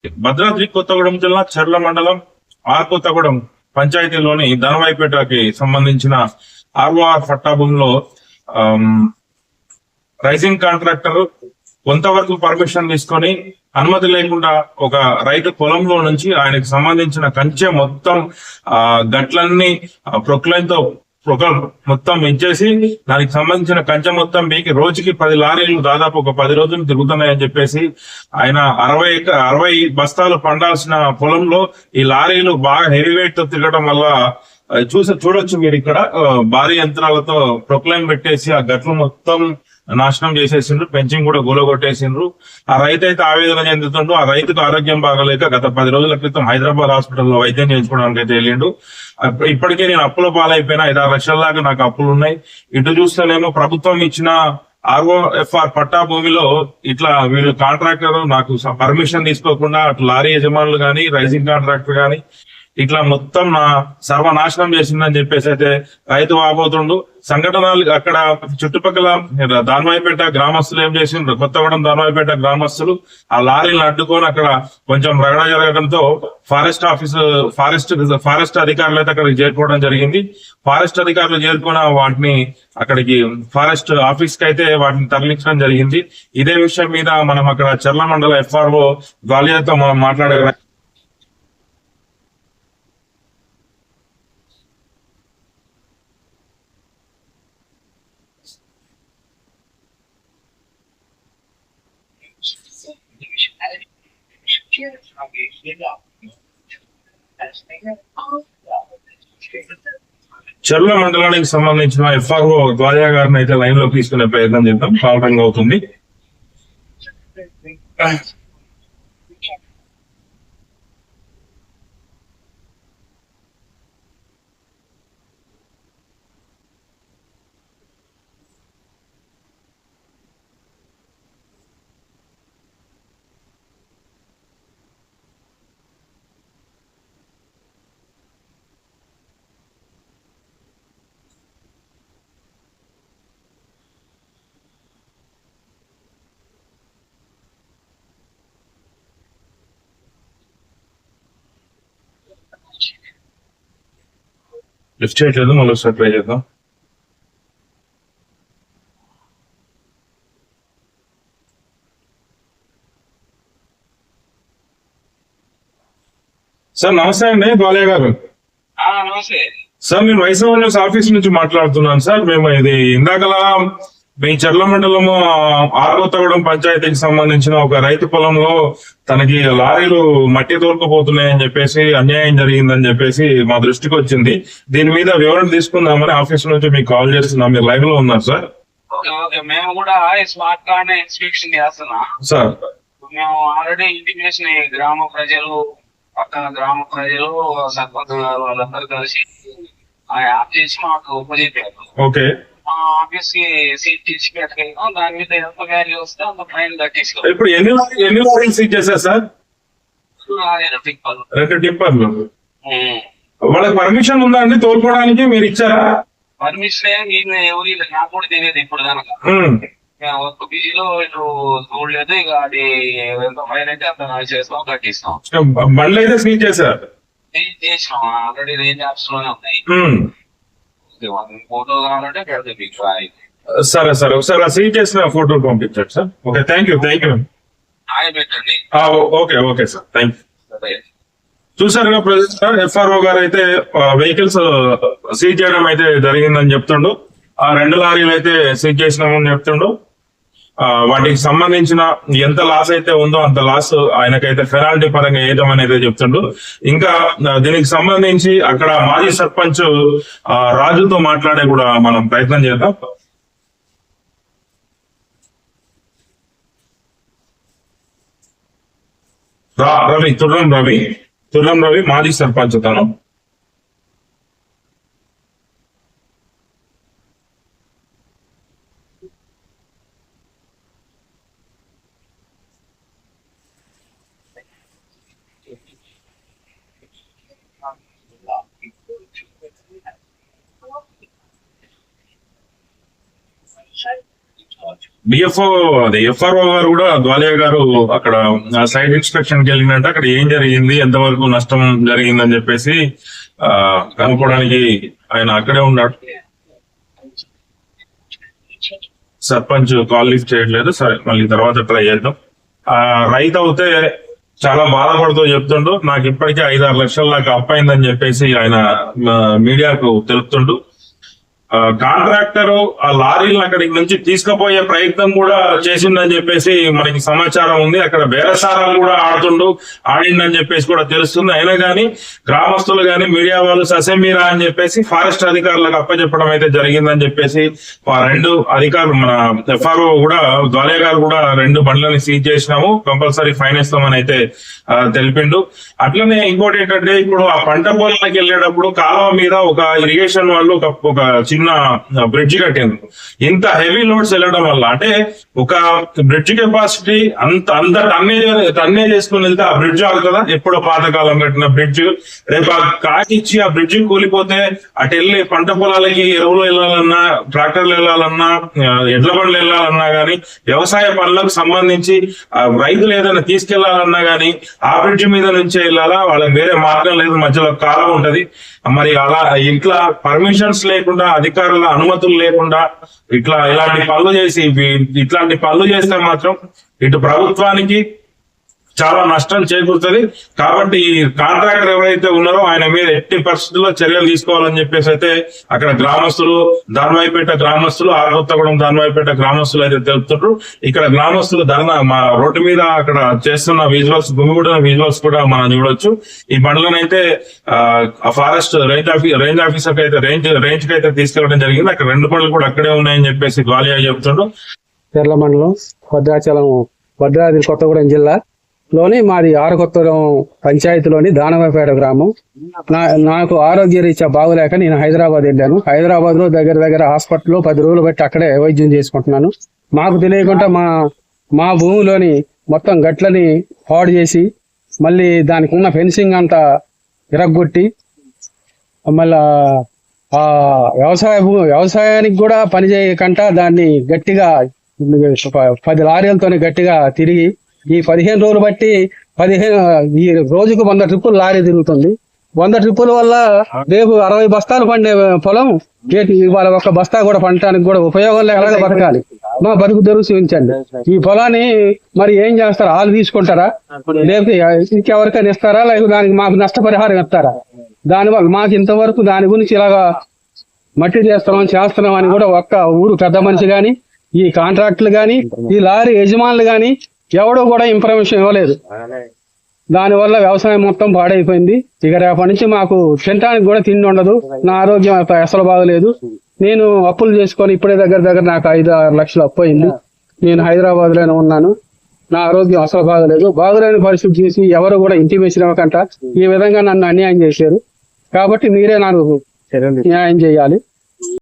భద్రాద్రి కొత్తగూడెం జిల్లా చర్ల మండలం కొత్తగూడెం పంచాయతీలోని ధనవాయిపేటకి సంబంధించిన ఆర్ఓఆర్ పట్టా భూమిలో రైజింగ్ కాంట్రాక్టర్ కొంతవరకు పర్మిషన్ తీసుకొని అనుమతి లేకుండా ఒక రైతు పొలంలో నుంచి ఆయనకు సంబంధించిన కంచె మొత్తం గట్లన్నీ ప్రొక్లైన్ తో మొత్తం ఇచ్చేసి దానికి సంబంధించిన కంచె మొత్తం మీకు రోజుకి 10 లారీలు దాదాపు ఒక 10 రోజులు తిరుగుతున్నాయని చెప్పేసి ఆయన 60 బస్తాలు పండాల్సిన పొలంలో ఈ లారీలు బాగా హెవీ వెయిట్ తో తిరగడం వల్ల చూడొచ్చు మీరు ఇక్కడ భారీ యంత్రాలతో ప్రొక్లైన్ పెట్టేసి ఆ గట్లు మొత్తం నాశనం చేసేసిండ్రు, పెంచింగ్ కూడా గూలగొట్టేసిండ్రు. ఆ రైతు అయితే ఆవేదన చెందుతుండ్రు. ఆ రైతుకు ఆరోగ్యం బాగలేక గత 10 రోజుల క్రితం హైదరాబాద్ హాస్పిటల్లో వైద్యం చేయించుకోవడానికి అయితే వెళ్ళిండు. ఇప్పటికే నేను అప్పుల పాలైపోయినా 5-6 లక్షల దాకా నాకు అప్పులు ఉన్నాయి. ఇటు చూస్తేనేమో ప్రభుత్వం ఇచ్చిన ఆర్ఓఎఫ్ఆర్ పట్టా భూమిలో ఇట్లా వీళ్ళు కాంట్రాక్టర్ నాకు పర్మిషన్ తీసుకోకుండా అటు లారీ యజమానులు గాని రైజింగ్ కాంట్రాక్టర్ గాని ఇట్లా మొత్తం నా సర్వనాశనం చేసిందని చెప్పేసి అయితే రైతు వాపోతుండు. సంఘటనలు అక్కడ చుట్టుపక్కల దానవాయిపేట గ్రామస్తులు ఏం చేసిండ్రు, కొత్తగూడెం దానవాయిపేట గ్రామస్తులు ఆ లారీలను అడ్డుకొని అక్కడ కొంచెం రగడ జరగడంతో ఫారెస్ట్ అధికారులు అయితే అక్కడికి చేరుకోవడం జరిగింది. ఫారెస్ట్ అధికారులు చేరుకున్న వాటిని అక్కడికి ఫారెస్ట్ ఆఫీస్ కి అయితే వాటిని తరలించడం జరిగింది. ఇదే విషయం మీద మనం అక్కడ చర్ల మండల ఎఫ్ఆర్ఓ గ్వాలియర్తో మనం మాట్లాడే చర్ల మండలానికి సంబంధించిన ఎఫ్ఆర్ఓ ద్వాయా గారిని అయితే లైన్ లో తీసుకునే ప్రయత్నం చేద్దాం. కాల్ రింగ్ అవుతుంది. లిఫ్ట్ చేయట్లేదు, మళ్ళీ ఒకసారి ట్రై చేద్దాం. సార్ నమస్తే అండి బాలయ్య గారు. సార్ నేను వైసీపీ న్యూస్ ఆఫీస్ నుంచి మాట్లాడుతున్నాను సార్. మేము ఇది ఇందాకలా మీ చర్ల మండలము కొత్తగూడెం పంచాయతీకి సంబంధించిన ఒక రైతు పొలంలో తనకి లారీలు మట్టి తోలుకుపోతున్నాయని చెప్పేసి అన్యాయం జరిగిందని చెప్పేసి మా దృష్టికి వచ్చింది. దీని మీద వివరణ తీసుకుందామని ఆఫీస్ నుంచి మీకు కాల్ చేస్తున్నాం. మీరు లైవ్ లో ఉన్నారు సార్. మేము కూడా స్మార్ట్ కార్డ్ ఇన్స్పెక్షన్ చేస్తున్నాం సార్. మేము ఆల్రెడీ ఇంటిగ్రేషన్ గ్రామ ప్రజలు పక్కన గ్రామ ప్రజలు సర్పంచ్ వాళ్ళందరూ కలిసి యాప్ చేసి మాకు ఉపజెప్పారు. ఓకే, ఆఫీస్ కి సీట్ తీసి పెట్టగలిగాం. దాని మీద ఎంత వాల్యూ వస్తే అంత ఫైన్ కట్టేసుకో. ఇప్పుడు ఎన్ని లారీలు సీట్ చేశారు సార్? 2 టిప్పర్లు. వాళ్ళకి పర్మిషన్ ఉందా అండి తోలుకోవడానికి? మీరు ఇచ్చారా పర్మిషన్? ఎవరి నాకు కూడా తెలియదు ఇప్పుడు కనుక. ఒక బిజీలో ఇటు చూడలేదు. ఇక అది ఎంత ఫైన్ అయితే అంత చేస్తాం, కట్టిస్తాం. బండ్లు అయితే సీట్ చేశారు? చేసినాం, ఆల్రెడీ రేంజ్ యాప్స్ లోనే ఉన్నాయి. ఫోటో కావాలంటే పెడితే మీకు సరే సార్, ఒకసారి సీట్ చేసిన ఫోటోలు పంపించండి సార్. Okay, thank you. పెట్టండి. Okay sir, thank you. చూసారుగా ప్రజెంట్ సార్ ఎఫ్ఆర్ఓ గారు అయితే వెహికల్స్ సీజ్ చేయడం అయితే జరిగిందని చెప్తుండు. ఆ 2 లారీలు అయితే సీజ్ చేసినామని చెప్తుండు. వాటికి సంబంధించిన ఎంత లాస్ అయితే ఉందో అంత లాస్ ఆయనకైతే పెనాల్టీ పరంగా వేయడం అనేది చెప్తుండు. ఇంకా దీనికి సంబంధించి అక్కడ మాజీ సర్పంచ్ రాజుతో మాట్లాడే కూడా మనం ప్రయత్నం చేద్దాం. తుర్రం రవి మాజీ సర్పంచ్ తను. డిఎఫ్ఓ అదే ఎఫ్ఆర్ఓ గారు కూడా గ్వాలియర్ గారు అక్కడ సైట్ ఇన్స్పెక్షన్ కి వెళ్ళినట్టు అక్కడ ఏం జరిగింది, ఎంతవరకు నష్టం జరిగిందని చెప్పేసి కనుక్కోవడానికి ఆయన అక్కడే ఉన్నాడు. సర్పంచ్ కాల్ లిఫ్ట్ చేయట్లేదు. సరే మళ్ళీ తర్వాత ట్రై చేద్దాం. రైతు అవుతే చాలా బాధపడుతూ చెప్తుండు, నాకు ఇప్పటికే 5-6 లక్షల దాకా అప్పైందని చెప్పేసి ఆయన మీడియాకు తెలుపుతుండు. కాంట్రాక్టర్ ఆ లారీలను అక్కడికి నుంచి తీసుకుపోయే ప్రయత్నం కూడా చేసిందని చెప్పేసి మనకి సమాచారం ఉంది. అక్కడ బేరసారాలు కూడా ఆడిందని చెప్పేసి కూడా తెలుస్తుంది. అయినా కానీ గ్రామస్తులు కానీ మీడియా వాళ్ళు ససేమీరా అని చెప్పేసి ఫారెస్ట్ అధికారులకు అప్పచెప్పడం అయితే జరిగిందని చెప్పేసి ఆ 2 అధికారులు మన ఎఫ్ఆర్ఓ కూడా గ్వాలియర్ గారు కూడా 2 బండ్లని సీజ్ చేసినాము, కంపల్సరీ ఫైన్ ఇస్తామని అయితే తెలిపిండు. అట్లనే ఇంకోటి ఏంటంటే ఇప్పుడు ఆ పంట పొలాలకు వెళ్ళేటప్పుడు కాలువ మీద ఒక ఇరిగేషన్ వాళ్ళు ఒక చిన్న బ్రిడ్జ్ కట్టింది. ఇంత హెవీ లోడ్స్ వెళ్ళడం వల్ల అంటే ఒక బ్రిడ్జ్ కెపాసిటీ అంత టన్నేజ్ చేసుకుని వెళ్తే ఆ బ్రిడ్జ్ ఆగుతుందా? ఎప్పుడో పాతకాలం కట్టిన బ్రిడ్జ్ రేపు ఆ కాకిచ్చి ఆ బ్రిడ్జ్ కూలిపోతే అటు వెళ్ళి పంట పొలాలకి ఎరువులు వెళ్ళాలన్నా, ట్రాక్టర్లు వెళ్ళాలన్నా, ఎడ్ల బండ్లు వెళ్ళాలన్నా గానీ, వ్యవసాయ పనులకు సంబంధించి రైతులు ఏదైనా తీసుకెళ్లాలన్నా గానీ ఆ బ్రిడ్జ్ మీద నుంచే వెళ్ళాలా, వాళ్ళకి వేరే మార్గం లేదు, మధ్యలో కాలం ఉంటది. మరి అలా ఇట్లా పర్మిషన్స్ లేకుండా, అధికారుల అనుమతులు లేకుండా ఇలాంటి పనులు చేస్తే మాత్రం ఇటు ప్రభుత్వానికి చాలా నష్టం చేకూరుతుంది. కాబట్టి ఈ కాంట్రాక్టర్ ఎవరైతే ఉన్నారో ఆయన మీద ఎట్టి పరిస్థితుల్లో చర్యలు తీసుకోవాలని చెప్పేసి అయితే అక్కడ గ్రామస్తులు, దానివైపేట గ్రామస్తులు, ఆర్కొత్తగూడెం దానివైపేట గ్రామస్తులు అయితే తెలుపుతుండ్రు. ఇక్కడ గ్రామస్తులు ధర్నా మా రోడ్డు మీద అక్కడ చేస్తున్న విజువల్స్, గుమిగూడిన విజువల్స్ కూడా మనం చూడొచ్చు. ఈ బండ్లను అయితే ఫారెస్ట్ రేంజ్ ఆఫీసర్ అయితే రేంజ్ కి అయితే తీసుకెళ్లడం జరిగింది. అక్కడ 2 బండ్లు కూడా అక్కడే ఉన్నాయని చెప్పేసి గ్వాలియర్ చెప్తుండ్రు. చెర్ల మండలం భద్రాద్రి కొత్తగూడెం జిల్లా లోని మాది ఆరకొత్తగూడెం పంచాయతీలోని దానవపేట గ్రామం. నాకు ఆరోగ్య రీత్యా బాగులేక నేను హైదరాబాద్ వెళ్ళాను. హైదరాబాద్ లో దగ్గర హాస్పిటల్లో 10 రోజులు బట్టి అక్కడే వైద్యం చేసుకుంటున్నాను. మాకు తెలియకుండా మా భూమిలోని మొత్తం గట్లని పాడు చేసి మళ్ళీ దానికి ఉన్న ఫెన్సింగ్ అంతా ఇరగ్గొట్టి మళ్ళా ఆ వ్యవసాయానికి కూడా పని చేయకుండా దాన్ని గట్టిగా 10 లారీలతోని గట్టిగా తిరిగి ఈ 15 రోజులు బట్టి ఈ రోజుకు 100 ట్రిప్పులు లారీ తిరుగుతుంది. 100 ట్రిప్పుల వల్ల రేపు 60 బస్తాలు పండే పొలం ఇవాళ 1 బస్తా కూడా పండటానికి కూడా ఉపయోగం లేక బతకాలి. మా బతుకు తెరువు చూపించండి. ఈ పొలాన్ని మరి ఏం చేస్తారా? వాళ్ళు తీసుకుంటారా? లేకపోతే ఇంకెవరికైనా ఇస్తారా? లేకపోతే దానికి మాకు నష్టపరిహారం ఇస్తారా? దానివల్ల మాకు ఇంతవరకు దాని గురించి ఇలాగా మట్టి చేస్తున్నాం అని కూడా ఒక్క ఊరు పెద్ద మనిషి గాని, ఈ కాంట్రాక్టులు గాని, ఈ లారీ యజమానులు గాని ఎవడో కూడా ఇన్ఫర్మేషన్ ఇవ్వలేదు. దానివల్ల వ్యవసాయం మొత్తం పాడైపోయింది. ఇక రేపటి నుంచి మాకు తినడానికి కూడా తిండి ఉండదు. నా ఆరోగ్యం అసలు బాగలేదు. నేను అప్పులు చేసుకొని ఇప్పుడే దగ్గర నాకు 5-6 లక్షలు అప్పు అయింది. నేను హైదరాబాద్ లోనే ఉన్నాను. నా ఆరోగ్యం అసలు బాగలేదు. బాగలేని పరిస్థితి చూసి ఎవరు కూడా ఇంటిమేషన్ ఇవ్వకుండా ఈ విధంగా నన్ను అన్యాయం చేశారు. కాబట్టి మీరే నాకు న్యాయం చేయాలి.